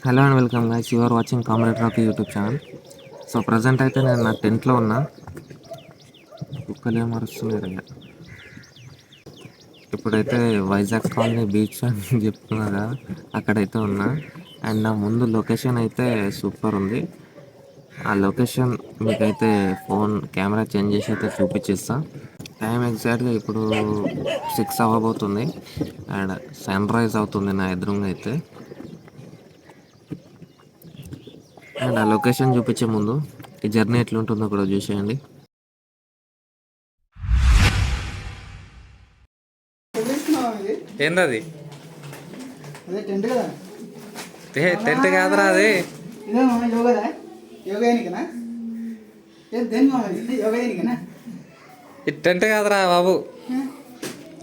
Hello and welcome guys, you are watching comrade rocky YouTube channel. So present అయితే నేను నా టెంట్లో ఉన్నా. కుక్కలు ఏం అరుస్తున్నాయి. ఇప్పుడైతే వైజాగ్ కాలనీ బీచ్ అని చెప్తున్నా కదా, అక్కడైతే ఉన్నా. అండ్ నా ముందు లొకేషన్ అయితే సూపర్ ఉంది. ఆ లొకేషన్ మీకైతే ఫోన్ కెమెరా చేంజ్ చేసి అయితే చూపించేస్తా. టైం ఎగ్జాక్ట్గా ఇప్పుడు 6 అవ్వబోతుంది. అండ్ సన్ రైజ్ అవుతుంది నా ఎదురుగా అయితే. అండ్ ఆ లొకేషన్ చూపించే ముందు ఈ జర్నీ ఎట్లుంటుందో కూడా చూసేయండి. ఏందది? టెంట్ కాదురా అది. ఇది టెంట్ కాదురా బాబు,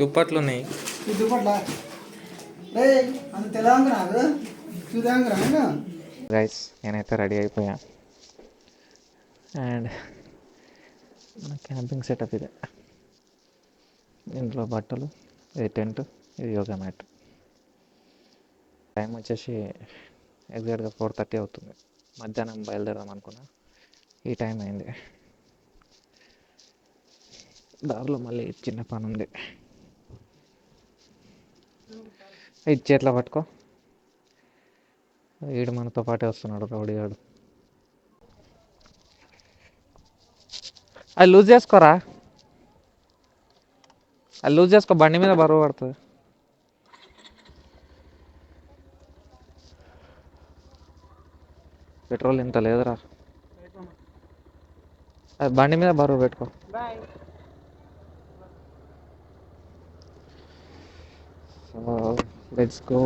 దుప్పట్లు ఉన్నాయి. గైస్, నేనైతే రెడీ అయిపోయా. అండ్ మన క్యాంపింగ్ సెటప్ ఇదే. ఇంట్లో బట్టలు, ఇది టెంట్, ఇది యోగా మ్యాట్. టైం వచ్చేసి ఎగ్జాక్ట్గా 4:30 అవుతుంది. మధ్యాహ్నం బయలుదేరదాం అనుకున్నా, ఈ టైం అయింది. దారిలో మళ్ళీ చిన్న పని ఉంది. ఇది చేతిలో పట్టుకో. వీడు మనతో పాటే వస్తున్నాడు, రౌడీగాడు. అది లూజ్ చేసుకోరా, అది లూజ్ చేసుకో, బండి మీద బరువు పడుతుంది. పెట్రోల్ ఇంత లేదురా, అది బండి మీద బరువు పెట్టుకో. So let's go.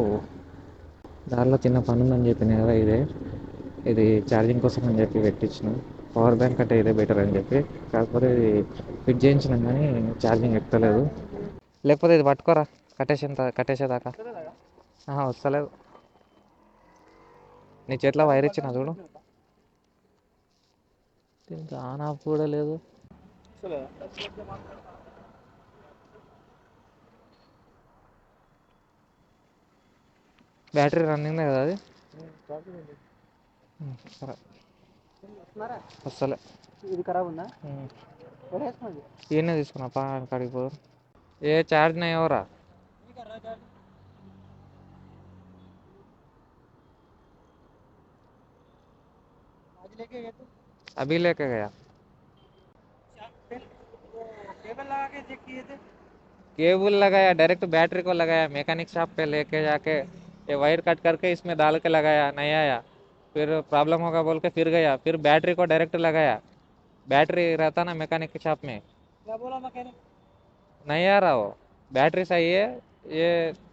దారిలో చిన్న పని ఉందని చెప్పిన కదా, ఇది ఛార్జింగ్ కోసం అని చెప్పి పెట్టించిన. పవర్ బ్యాంక్ అంటే ఇదే బెటర్ అని చెప్పి, కాకపోతే ఇది ఫిట్ చేయించినాం కానీ ఛార్జింగ్ ఎక్కలేదు. లేకపోతే ఇది పట్టుకోరా, కట్టేసేదాకా. వస్తలేదు. నీ చేతిలో వైర్ ఇచ్చిన చూడు, దీనికి ఆన్ ఆఫ్ కూడా లేదు. బ్యాటరీ రన్నింగ్ కదా అది. సరే, వస్తలే. ఇది ఖరాబ్ ఉందా? ఈయనే తీసుకున్నా, కాడికి పో. ఏ చార్జ్ नहीं हो रहा, अभी लेके गया. केबल लगाया, डायरेक्ट बैटरी को लगाया, मैकेनिक शॉप पे लेके जाके ये वायर कट करके इसमें डाल के लगाया, नहीं आया. फिर प्रॉब्लम होगा बोल के फिर गया, फिर बैटरी को डायरेक्ट लगाया. बैटरी रहता ना मैकेनिक शॉप में, क्या बोला मैकेनिक, नहीं आ रहा वो, बैटरी सही है, ये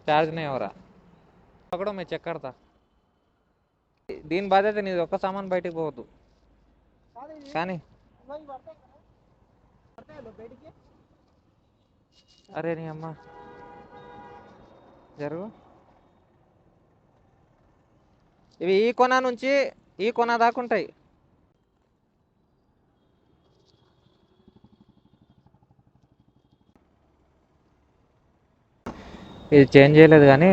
चार्ज नहीं हो रहा. पकड़ो, मैं चेक करता. దీని బాధ్యత నీది, ఒక్క సామాన్ బయటికి పోవద్దు కానీ. అరే నీ అమ్మ, జరుగు. ఇవి ఈ కొన నుంచి ఈ కొన దాకుంటాయి. ఇది చేంజ్ చేయలేదు కానీ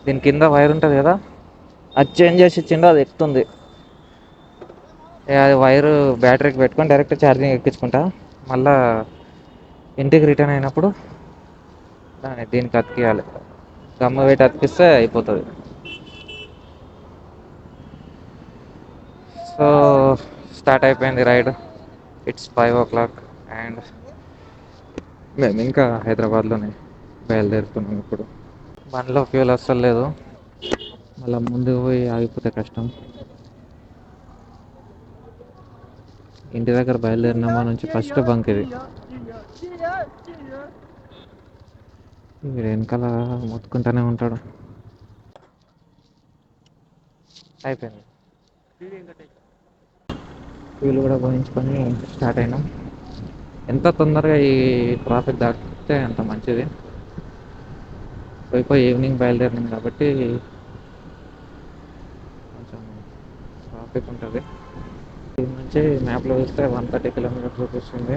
దీని కింద వైర్ ఉంటుంది కదా, అది చేంజ్ చేసి ఇచ్చిండు, అది ఎక్కుతుంది. అది వైరు బ్యాటరీకి పెట్టుకొని డైరెక్ట్ ఛార్జింగ్ ఎక్కించుకుంటా. మళ్ళా ఇంటికి రిటర్న్ అయినప్పుడు దీనికి అతికియాలి. గమ్మ పెట్టి అతికిస్తే అయిపోతుంది. సో స్టార్ట్ అయిపోయింది రైడ్. ఇట్స్ 5 o'clock అండ్ మేము ఇంకా హైదరాబాద్లోనే బయలుదేరుతున్నాం. ఇప్పుడు బండిలో ఫ్యూల్ అస్సలు లేదు, మళ్ళీ ముందుకు పోయి ఆగిపోతే కష్టం. ఇంటి దగ్గర బయలుదేరినామా నుంచి ఫస్ట్ బంక్ ఇది. వీడు వెనకాల మొత్తుకుంటానే ఉంటాడు. అయిపోయింది. ఫ్యూల్ కూడా పోయించుకొని స్టార్ట్ అయినాం. ఎంత తొందరగా ఈ ట్రాఫిక్ దాటితే అంత మంచిది. పోయి ఈవినింగ్ బయలుదేరినాం కాబట్టి కొంచెం ట్రాఫిక్ ఉంటుంది. దీని నుంచి మ్యాప్లో చూస్తే 130 kilometers చూపిస్తుంది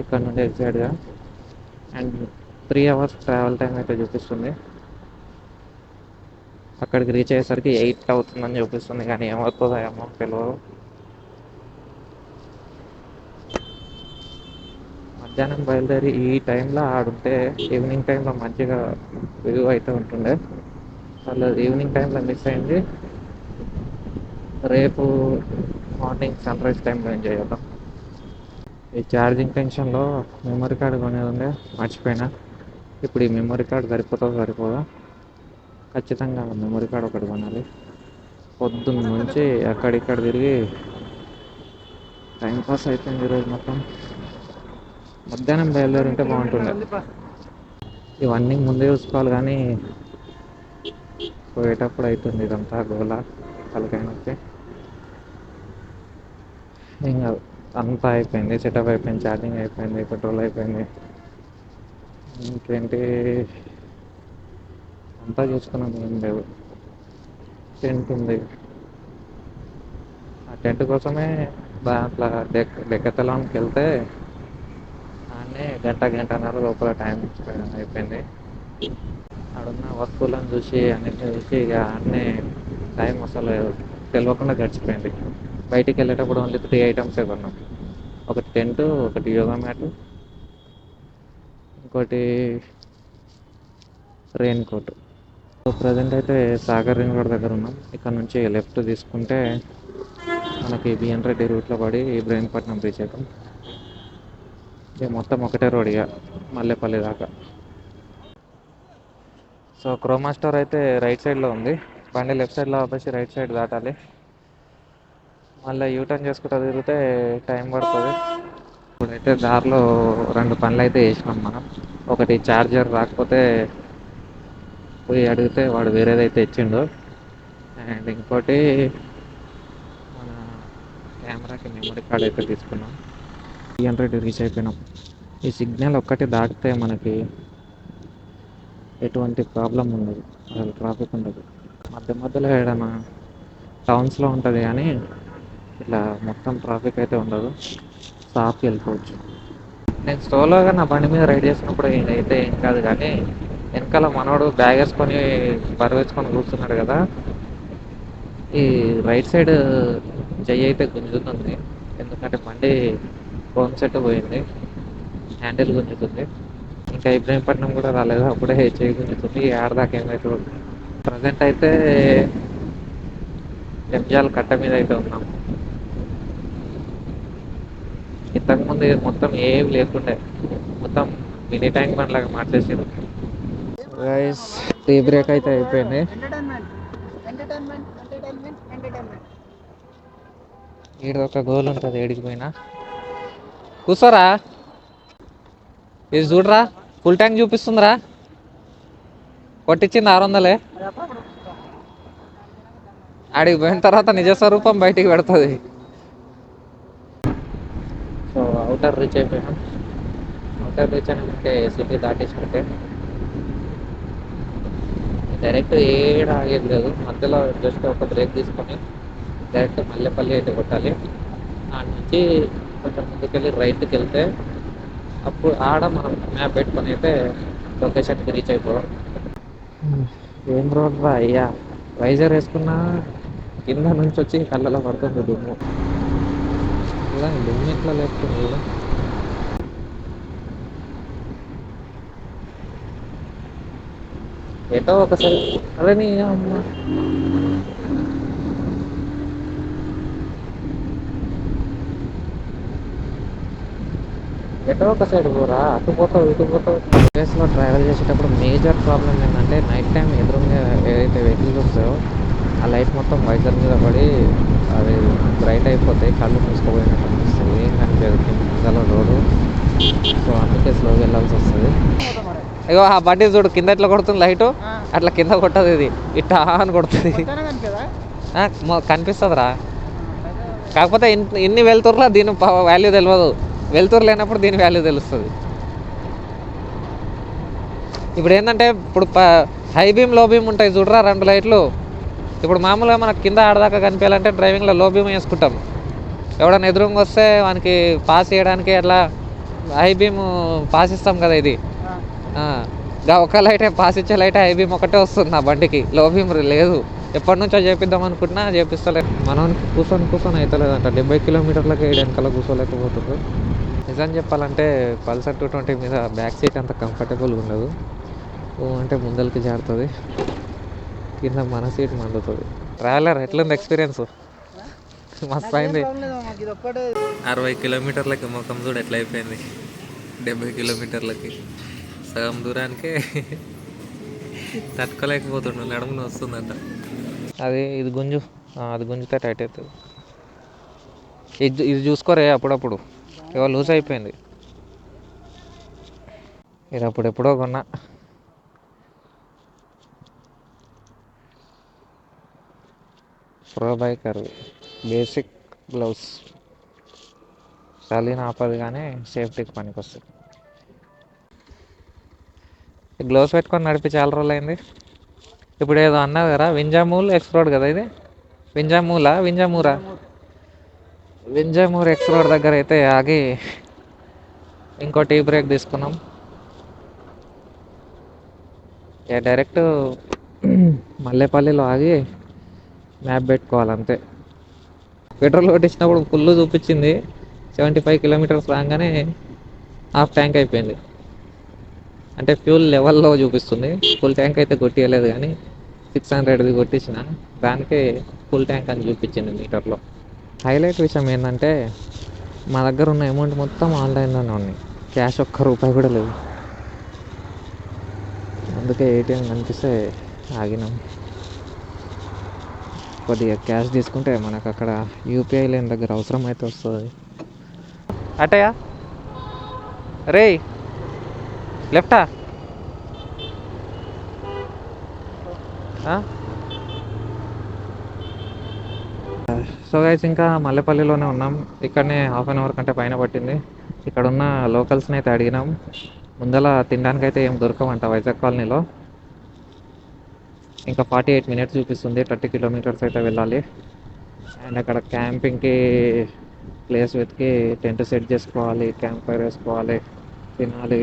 ఇక్కడ నుండి ఎగ్జాక్ట్గా. అండ్ 3 hours ట్రావెల్ టైం అయితే చూపిస్తుంది. అక్కడికి రీచ్ అయ్యేసరికి 8 అవుతుందని చూపిస్తుంది, కానీ ఏమవుతుందో ఏమో తెలియదు. మధ్యాహ్నం బయలుదేరి ఈ టైంలో ఆడుంటే ఈవినింగ్ టైంలో మంచిగా వ్యూ అయితే ఉంటుండే. అసలు ఈవినింగ్ టైంలో మిస్ అయింది. రేపు మార్నింగ్ సన్ రైజ్ టైంలో ఎంజాయ్ చేద్దాం. ఈ ఛార్జింగ్ టెన్షన్లో మెమరీ కార్డు కొనేది ఉండే, మర్చిపోయినా. ఇప్పుడు ఈ మెమరీ కార్డు సరిపోదా? ఖచ్చితంగా మెమరీ కార్డు ఒకటి కొనాలి. పొద్దున్న నుంచి అక్కడిక్కడ తిరిగి టైంపాస్ అయిపోయింది ఈరోజు మొత్తం. మధ్యాహ్నం బయలుదేరి ఉంటే బాగుంటుండే. ఇవన్నీ ముందే చూసుకోవాలి, కానీ పోయేటప్పుడు అవుతుంది ఇదంతా గోల, తలకాయ నొప్పి. ఏం కాదు, అంతా అయిపోయింది, సెటప్ అయిపోయింది, ఛార్జింగ్ అయిపోయింది, పెట్రోల్ అయిపోయింది. ఇంకేంటి, అంతా చూసుకున్నాం, ఏం లేవు. టెంట్ ఉంది, ఆ టెంట్ కోసమే దాంట్లో డెక్కతలానికి వెళ్తే ఆడనే గంటన్నర లోపల టైం అయిపోయింది. ఆడున్న వస్తువులను చూసి అన్నింటినీ చూసి ఇక ఆడనే టైం అసలు తెలియకుండా గడిచిపోయింది. బయటికి వెళ్ళేటప్పుడు ఓన్లీ 3 ఐటమ్సే కొన్నాం. ఒకటి టెంట్, ఒకటి యోగా మ్యాట్, ఇంకోటి రెయిన్ కోట్. ప్రజెంట్ అయితే సాగర్ రింగ్ రోడ్ దగ్గర ఉన్నాం. ఇక్కడ నుంచి లెఫ్ట్ తీసుకుంటే మనకి బిఎన్ రెడ్డి రూట్లో పడి ఇబ్రహీంపట్నం రీచ్ అవుతాం. ఇక మొత్తం ఒకటే రోడ్, ఇక మల్లెపల్లి దాకా. సో క్రోమా స్టోర్ అయితే రైట్ సైడ్లో ఉంది. బండి లెఫ్ట్ సైడ్లో ఆపేసి రైట్ సైడ్ దాటాలి. మళ్ళీ యూటర్న్ చేసుకుంటూ తిరిగితే టైం పడుతుంది. ఇప్పుడైతే దారిలో 2 పనులు అయితే చేసినాం మనం. ఒకటి ఛార్జర్ రాకపోతే పోయి అడిగితే వాడు వేరేదైతే ఇచ్చిండు. అండ్ ఇంకోటి మన కెమెరాకి మెమరీ కార్డ్ అయితే తీసుకున్నాం. 300 రీచ్ అయిపోయినాం. ఈ సిగ్నల్ ఒక్కటి దాటితే మనకి ఎటువంటి ప్రాబ్లం ఉండదు, అసలు ట్రాఫిక్ ఉండదు. మధ్యలో ఏదైనా టౌన్స్లో ఉంటుంది, కానీ ఇట్లా మొత్తం ట్రాఫిక్ అయితే ఉండదు, సాఫ్కి వెళ్ళిపోవచ్చు. నేను సోలోగా నా బండి మీద రైడ్ చేసినప్పుడు అయితే ఏం కాదు, కానీ వెనకాల మనోడు బ్యాగ్ వేసుకొని బరువు వేసుకొని కూర్చున్నాడు కదా, ఈ రైట్ సైడ్ చెయ్యి అయితే గుంజుతుంది. ఎందుకంటే బండి హోమ్ సెట్ పోయింది, హ్యాండిల్ గుంజుతుంది. ఇంకా ఇబ్రహీంపట్నం కూడా రాలేదు, అప్పుడే చెయ్యి గుంజుతుంది. ఆడదాకా ఏమవుతుంది. ప్రజెంట్ అయితే ఎంజాల్ కట్ట మీద అయితే ఉన్నాం. ఇంతకుముందు మొత్తం ఏం లేకుండే, మొత్తం మినీ ట్యాంక్ బండ్ లాగా మార్చేసారు. టీ బ్రేక్ అయితే అయిపోయింది. ఈడ ఒక గోల్ ఉంటుంది, ఏడికి పోయినా కూర్చోరా. ఇది చూడరా, ఫుల్ ట్యాంక్ చూపిస్తుందిరా, కొట్టించింది 600. ఆడికి పోయిన తర్వాత నిజ స్వరూపం బయటికి పెడుతుంది. సో అవుటర్ రీచ్ అయిపోయినాం. అవుటర్ రీచ్ అయినామంటే సిటీ దాటేసినట్టే. డైరెక్ట్ ఏడ ఆగేది లేదు, మధ్యలో జస్ట్ ఒక బ్రేక్ తీసుకొని డైరెక్ట్ మల్లెపల్లి అయితే కొట్టాలి. ఆడ నుంచి కొంచెం ముందుకెళ్ళి రైట్కి వెళ్తే అప్పుడు ఆడ మనం మ్యాప్ పెట్టుకొని అయితే లొకేషన్కి రీచ్ అయిపోవడం. ఏం రోడ్ రా అయ్యా, వైజర్ వేసుకున్నా కింద నుంచి వచ్చి కళ్ళలో పడుతుంది దుమ్ము. దుమ్ము ఇట్లా లేపుతుంది. ఏటో ఒకసారి అదే నీ అమ్మ, ఎటో ఒక సైడ్ పోరా, అటు పోతావు ఇటు పోతావు. ప్లేస్లో ట్రావెల్ చేసేటప్పుడు మేజర్ ప్రాబ్లం ఏంటంటే నైట్ టైం ఎదురుగా ఏదైతే వెహికల్స్ వస్తాయో ఆ లైట్ మొత్తం వైజర్ మీద పడి అది బ్రైట్ అయిపోతాయి, కళ్ళు మూసుకుపోయినట్టు అనిపిస్తుంది, ఏం కనిపించదు కిందలో రోడ్డు. సో అందుకే స్లోగా వెళ్ళాల్సి వస్తుంది. ఇగో ఆ బండి చూడు, కింద ఎట్లా కొడుతుంది లైటు, అట్లా కింద కొట్టదు, ఇది ఇట్టా అని కొడుతుంది. కనిపిస్తుందిరా, కాకపోతే ఇన్ని వెళ్తుర్లా దీని వాల్యూ తెలియదు, వెళ్తురు లేనప్పుడు దీని వాల్యూ తెలుస్తుంది. ఇప్పుడు ఏంటంటే ఇప్పుడు హై బీమ్ లో బీమ్ ఉంటాయి చూడరా 2 లైట్లు. ఇప్పుడు మామూలుగా మనకు కింద ఆడదాకా కనిపించాలంటే డ్రైవింగ్లో లో బీమ్ వేసుకుంటాం. ఎవడన్నా ఎదురుగా వస్తే వానికి పాస్ చేయడానికి అట్లా హై బీమ్ పాస్ ఇస్తాం కదా. ఇది ఒక లైటే పాస్ ఇచ్చే లైటే హై బీమ్ ఒకటే వస్తుంది నా బండికి, లో బీమ్ లేదు. ఎప్పటి నుంచో చేపిద్దాం అనుకుంటున్నా, చేపిస్తలేదు. మనం కూర్చొని అవుతలేదంట. 70 కిలోమీటర్లకి 7 వెనకాల కూర్చోలేకపోతుంది. నిజం చెప్పాలంటే పల్సర్ 220 మీద బ్యాక్ సీట్ అంత కంఫర్టబుల్గా ఉండదు. అంటే ముందలకి జారుతుంది, కింద మన సీట్ మండుతుంది. ట్రావెలర్ ఎట్లుంది ఎక్స్పీరియన్స్? మస్తు అయింది. 60 కిలోమీటర్లకి ముఖం చూడు ఎట్లా అయిపోయింది. 70 కిలోమీటర్లకి సగం దూరానికే తట్టుకోలేకపోతుండు, నడుమున వస్తుందంట. అది ఇది గుంజు, అది గుంజితే టైట్ అవుతుంది. ఇది చూసుకోరే అప్పుడప్పుడు, ఇవాళ లూజ్ అయిపోయింది. ఇది అప్పుడెప్పుడో కొన్నా. ప్రో బైకర్ బేసిక్ గ్లౌస్, చలిని ఆపదు కానీ సేఫ్టీకి పనికి వస్తుంది. గ్లౌస్ పెట్టుకొని నడిపి చాలా రోజులు అయింది. ఇప్పుడు ఏదో అన్నావు కదా, వింజామూల్ ఎక్స్ రోడ్ కదా ఇది? వింజామూరా వింజామూర్ ఎక్స్ రోడ్ దగ్గర అయితే ఆగి ఇంకో టీ బ్రేక్ తీసుకున్నాం. డైరెక్ట్ మల్లేపల్లిలో ఆగి మ్యాప్ పెట్టుకోవాలంతే. పెట్రోల్ కొట్టించినప్పుడు ఫుల్ చూపించింది, 75 కిలోమీటర్స్ రాగానే హాఫ్ ట్యాంక్ అయిపోయింది. అంటే ఫ్యూల్ లెవెల్లో చూపిస్తుంది, ఫుల్ ట్యాంక్ అయితే కొట్టియలేదు. కానీ 600ది కొట్టించిన దానికి ఫుల్ ట్యాంక్ అని చూపించింది మీటర్లో. హైలైట్ విషయం ఏంటంటే మా దగ్గర ఉన్న అమౌంట్ మొత్తం ఆన్లైన్లోనే ఉన్నాయి, క్యాష్ ఒక్క రూపాయి కూడా లేదు. అందుకే ఏటీఎం కనిపిస్తే ఆగినాం. కొద్దిగా క్యాష్ తీసుకుంటే మనకు అక్కడ యూపీఐ లేని దగ్గర అవసరం అయితే వస్తుంది. అటయా రే లెఫ్టా? సో గైస్, ఇంకా మల్లెపల్లిలోనే ఉన్నాం. ఇక్కడనే హాఫ్ అన్ అవర్ కంటే పైన పట్టింది. ఇక్కడ ఉన్న లోకల్స్ని అయితే అడిగినాం. ముందల తినడానికి అయితే ఏం దొరకమంట వైజాగ్ కాలనీలో. ఇంకా 48 మినిట్స్ చూపిస్తుంది, 30 కిలోమీటర్స్ అయితే వెళ్ళాలి. అండ్ అక్కడ క్యాంపింగ్కి ప్లేస్ వెతికి టెంట్ సెట్ చేసుకోవాలి, క్యాంప్ ఫైర్ వేసుకోవాలి, తినాలి.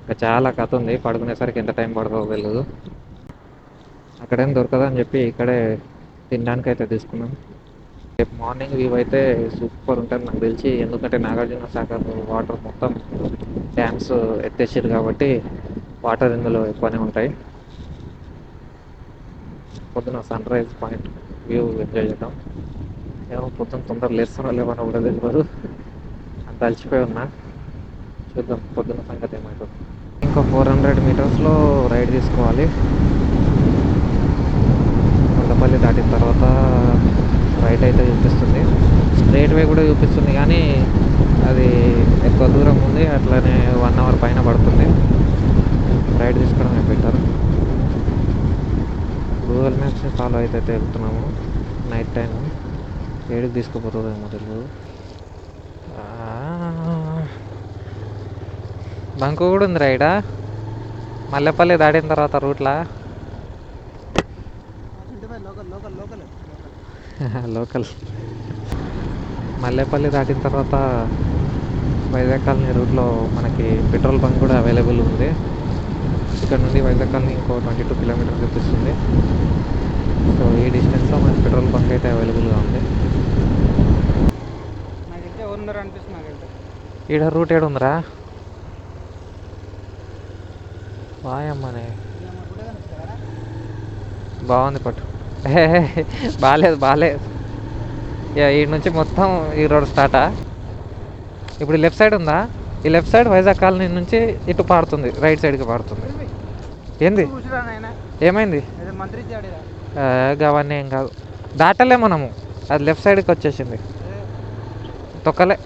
ఇంకా చాలా కథ ఉంది. పడుకునేసరికి ఎంత టైం పడుతుందో తెలియదు. అక్కడేం దొరకదని చెప్పి ఇక్కడే తినడానికి అయితే తీసుకున్నాం. రేపు మార్నింగ్ వ్యూ అయితే సూపర్ ఉంటుంది నాకు తెలిసి, ఎందుకంటే నాగార్జున సాగర్ వాటర్ మొత్తం డ్యామ్స్ ఎత్తేసారు కాబట్టి వాటర్ ఇందులో ఎక్కువనే ఉంటాయి. పొద్దున sunrise point view enjoy చేద్దాం. ఏమో పొద్దున్న తొందర లేస్తానో లేవనో కూడా తెలియదు, అంత అలసిపోయి ఉన్నా. చూద్దాం పొద్దున్న సంగతి ఏమవుతుంది. ఇంకా 400 మీటర్స్లో రైడ్ తీసుకోవాలి. కొండపల్లి దాటిన తర్వాత రైట్ అయితే చూపిస్తుంది, స్ట్రైట్ వే కూడా చూపిస్తుంది, కానీ అది ఎక్కువ దూరం ఉంది. అట్లనే 1 అవర్ పైన పడుతుంది. రైడ్ తీసుకోవడమే బెటర్. గూగుల్ మ్యాప్స్ని ఫాలో అయితే వెళ్తున్నాము. నైట్ టైం ఏడుకి తీసుకుపోతుందేమో తెలియదు. బంకు కూడా ఉంది రైడా మల్లెపల్లి దాటిన తర్వాత రూట్లా. లోకల్ మల్లేపల్లి దాటిన తర్వాత వైజాగ్ కాలనీ రూట్లో మనకి పెట్రోల్ బంక్ కూడా అవైలబుల్ ఉంది. ఇక్కడ నుండి వైజాగ్ కాలనీ ఇంకో 22 కిలోమీటర్స్ చూపిస్తుంది. సో ఈ డిస్టెన్స్లో మనకి పెట్రోల్ బంక్ అయితే అవైలబుల్గా ఉంది. ఈడ రూట్ ఏడుందిరా వాయమ్మనే, బాగుంది పట్టు. బాగాలేదు. ఈ నుంచి మొత్తం ఈ రోడ్ స్టార్టా. ఇప్పుడు లెఫ్ట్ సైడ్ ఉందా? ఈ లెఫ్ట్ సైడ్ వైజాగ్ కాలనీ నుంచి ఇటు పారుతుంది, రైట్ సైడ్కి పారుతుంది. ఏంది ఏమైంది? అవన్నీ ఏం కాదు, దాటలే మనము. అది లెఫ్ట్ సైడ్కి వచ్చేసింది, తొక్కలే.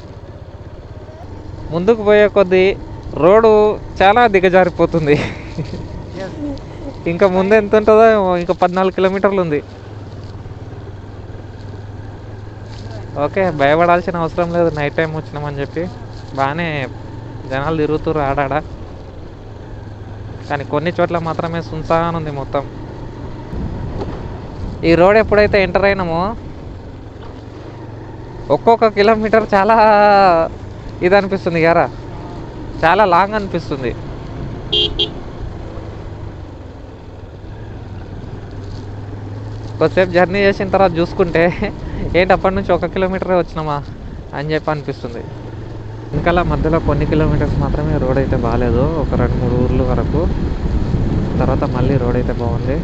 ముందుకు పోయే కొద్దీ రోడ్డు చాలా దిగజారిపోతుంది. ఇంకా ముందు ఎంత ఉంటుందో, ఇంకా 14 కిలోమీటర్లు ఉంది. ఓకే, భయపడాల్సిన అవసరం లేదు. నైట్ టైం వచ్చినామని చెప్పి బాగానే జనాలు తిరుగుతురు ఆడాడ, కానీ కొన్ని చోట్ల మాత్రమే సున్సాన్ ఉంది మొత్తం. ఈ రోడ్ ఎప్పుడైతే ఎంటర్ అయినామో ఒక్కొక్క కిలోమీటర్ చాలా ఇది అనిపిస్తుంది కదా, చాలా లాంగ్ అనిపిస్తుంది. కొద్దిసేపు జర్నీ చేసిన తర్వాత చూసుకుంటే ఏంటి అప్పటి నుంచి 1 కిలోమీటరే వచ్చినామా అని చెప్పి అనిపిస్తుంది. వెనకాల మధ్యలో కొన్ని కిలోమీటర్స్ మాత్రమే రోడ్ అయితే బాగాలేదు, ఒక 2-3 ఊర్లు వరకు. తర్వాత మళ్ళీ రోడ్ అయితే బాగుంది.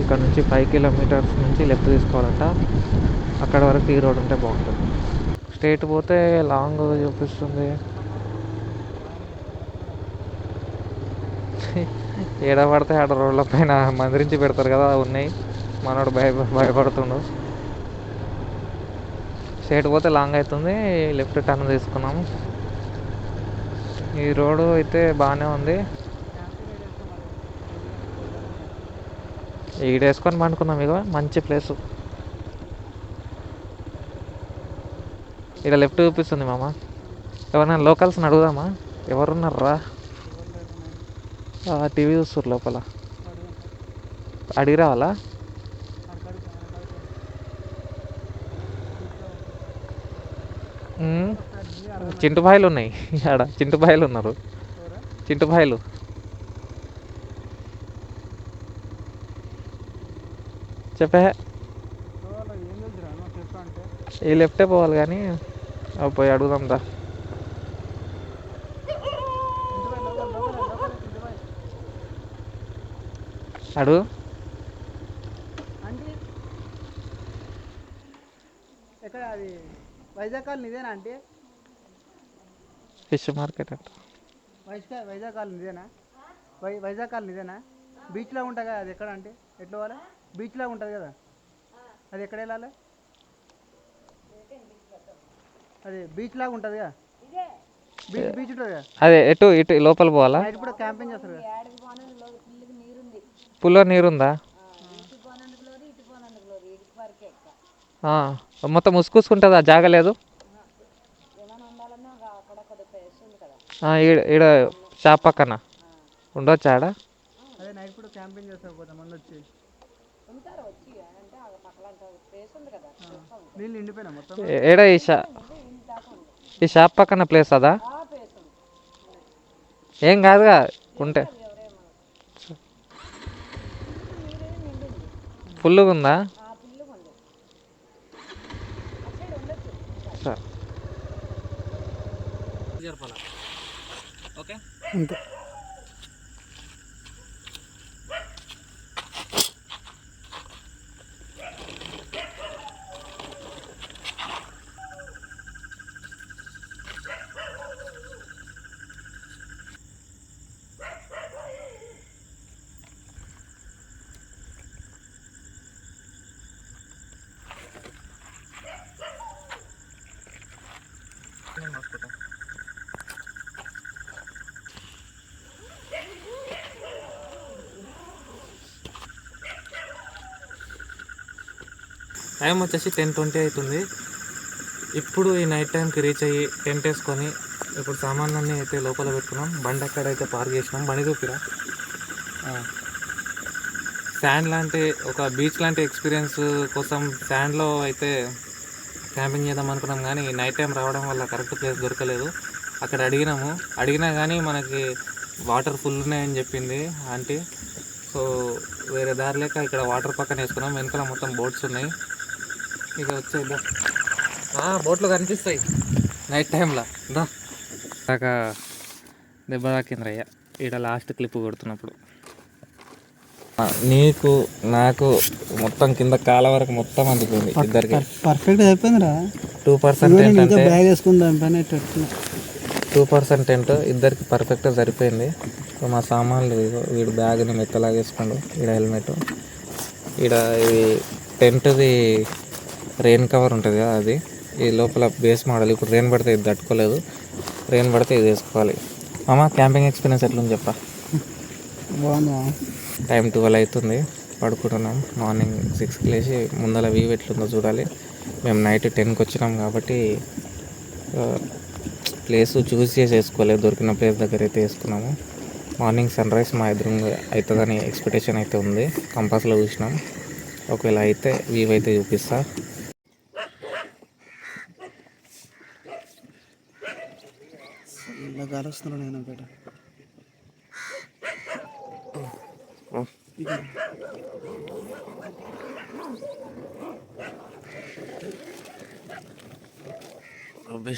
ఇక్కడ నుంచి 5 కిలోమీటర్స్ నుంచి లెఫ్ట్ తీసుకోవాలంట, అక్కడ వరకు ఈ రోడ్ ఉంటే బాగుంటుంది. స్ట్రైట్ పోతే లాంగ్ చూపిస్తుంది. ఏడ పడితే ఆడ రోడ్ల పైన మందిరించి పెడతారు కదా, ఉన్నాయి. మనోడు భయపడుతుండు. స్ట్రైట్ పోతే లాంగ్ అవుతుంది, లెఫ్ట్ టర్న్ తీసుకున్నాము. ఈ రోడ్డు అయితే బాగానే ఉంది. ఈడేసుకొని పండుకున్నాం. ఇక మంచి ప్లేసు. ఇక్కడ లెఫ్ట్ చూపిస్తుంది మామ. ఎవరైనా లోకల్స్ని అడుగుదామా? ఎవరున్నారా? టీవీ చూస్తారు లోపల. అడిగి రావాలా? చింటుబాయిలు ఉన్నాయి ఆడ. చింటుబాయిలు ఉన్నారు. చింటుబాయిలు చెప్పే. ఈ లెఫ్టే పోవాలి కానీ పోయి అడుగుదాం దా. అడుగు. ఎక్కడ అది వైజాగ్ కాలనీ ఇదేనా అంటే? ఫిష్ మార్కెట్ అంట. వైజాగ్ కాలనీ ఇదేనా? వైజాగ్ కాలనీ ఇదేనా? బీచ్లో ఉంటుంది కదా, అది ఎక్కడ అంటే ఎట్లా పోవాలి? బీచ్లో ఉంటుంది కదా, అది ఎక్కడ వెళ్ళాలి? అది బీచ్ లాగా ఉంటుంది కదా, బీచ్ ఉంటుంది కదా, అదే ఎటు ఇటు లోపల పోవాలా? ఇప్పుడు క్యాంపింగ్ చేస్తారు కదా. పుల్లో నీరుందా? మొత్తం ముసుకూసుకుంటుందా? జాగ లేదు. ఈడ షాప్ పక్కన ఉండొచ్చా ఆడ? అదే నైట్ పూట క్యాంపింగ్ చేస్తారు కొంతమంది వచ్చి. నీళ్ళు నిండిపోయినా మొత్తం. ఏడ ఈ షాప్ పక్కన ప్లేస్ అదా? ఏం కాదుగా ఉంటే. ఫుల్గా ఉందా? సరే ఓకే అంతే. టైం వచ్చేసి 10:20 అవుతుంది. ఇప్పుడు ఈ నైట్ టైంకి రీచ్ అయ్యి టెంట్ వేసుకొని ఇప్పుడు సామాన్లన్నీ అయితే లోపల పెట్టుకున్నాం. బండి అక్కడ అయితే పార్క్ చేసినాం. బండి చూపిరా. శాండ్ లాంటి ఒక బీచ్ లాంటి ఎక్స్పీరియన్స్ కోసం శాండ్లో అయితే క్యాంపింగ్ చేద్దాం అనుకున్నాం, కానీ నైట్ టైం రావడం వల్ల కరెక్ట్ ప్లేస్ దొరకలేదు. అక్కడ అడిగినా కానీ మనకి వాటర్ ఫుల్ ఉన్నాయని చెప్పింది ఆంటీ. సో వేరే దారి లేక ఇక్కడ వాటర్ పక్కన వేసుకున్నాం. వెనకాల మొత్తం బోట్స్ ఉన్నాయి. ఇక వచ్చేద్దాం. బోట్లు కనిపిస్తాయి నైట్ టైంలో. దాకా దెబ్బ తాకింద్రయ్య ఇక్కడ లాస్ట్ క్లిప్ కొడుతున్నప్పుడు. నీకు నాకు మొత్తం కింద కాల వరకు మొత్తం అందుకుంది. ఇద్దరికి పర్ఫెక్ట్ అయిపోయిందిరా. 2% అంటే బ్యాగ్ వేసుకుందాం పని 2% టెంట్ ఇద్దరికి పర్ఫెక్ట్గా సరిపోయింది. మా సామాన్లు వీడు బ్యాగ్ని మెత్తలాగేసుకోండు. ఈడ హెల్మెట్, ఈడ ఇది టెంట్ది రెయిన్ కవర్ ఉంటుంది కదా, అది ఈ లోపల బేస్ మోడల్. ఇప్పుడు రెయిన్ పడితే ఇది తట్టుకోలేదు, రెయిన్ పడితే ఇది వేసుకోవాలి. మామ క్యాంపింగ్ ఎక్స్పీరియన్స్ ఎట్లుంది చెప్పా? బాగుందా? టైం 12 అవుతుంది, పడుకుంటున్నాం. మార్నింగ్ 6కి లేచి ముందర వ్యూ ఎట్లుందో చూడాలి. మేము నైట్ 10కి వచ్చినాం కాబట్టి ప్లేస్ చూస్ చేసి వేసుకోలేదు, దొరికిన ప్లేస్ దగ్గర అయితే వేసుకున్నాము. మార్నింగ్ సన్ రైజ్ మా ఎదురుగా అవుతుందని ఎక్స్పెక్టేషన్ అయితే ఉంది. కంపాస్లో చూసినాం, ఒకవేళ అయితే వ్యూ అయితే చూపిస్తా. ఇలా గాలి వస్తున్నాడు నేను బయట. అబ్బే.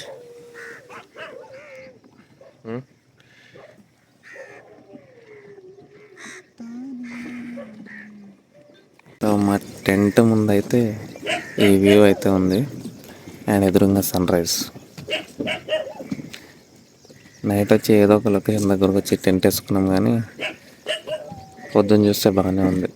ఉం? సో మా టెంట్ ముందు అయితే ఈ వ్యూ అయితే ఉంది అండ్ ఎదురుగా సన్ రైజ్. నైట్ వచ్చి ఏదో ఒక లొకేషన్ దగ్గరకు వచ్చి టెంట్ వేసుకున్నాం కానీ పొద్దున్న చూస్తే బాగానే ఉంది.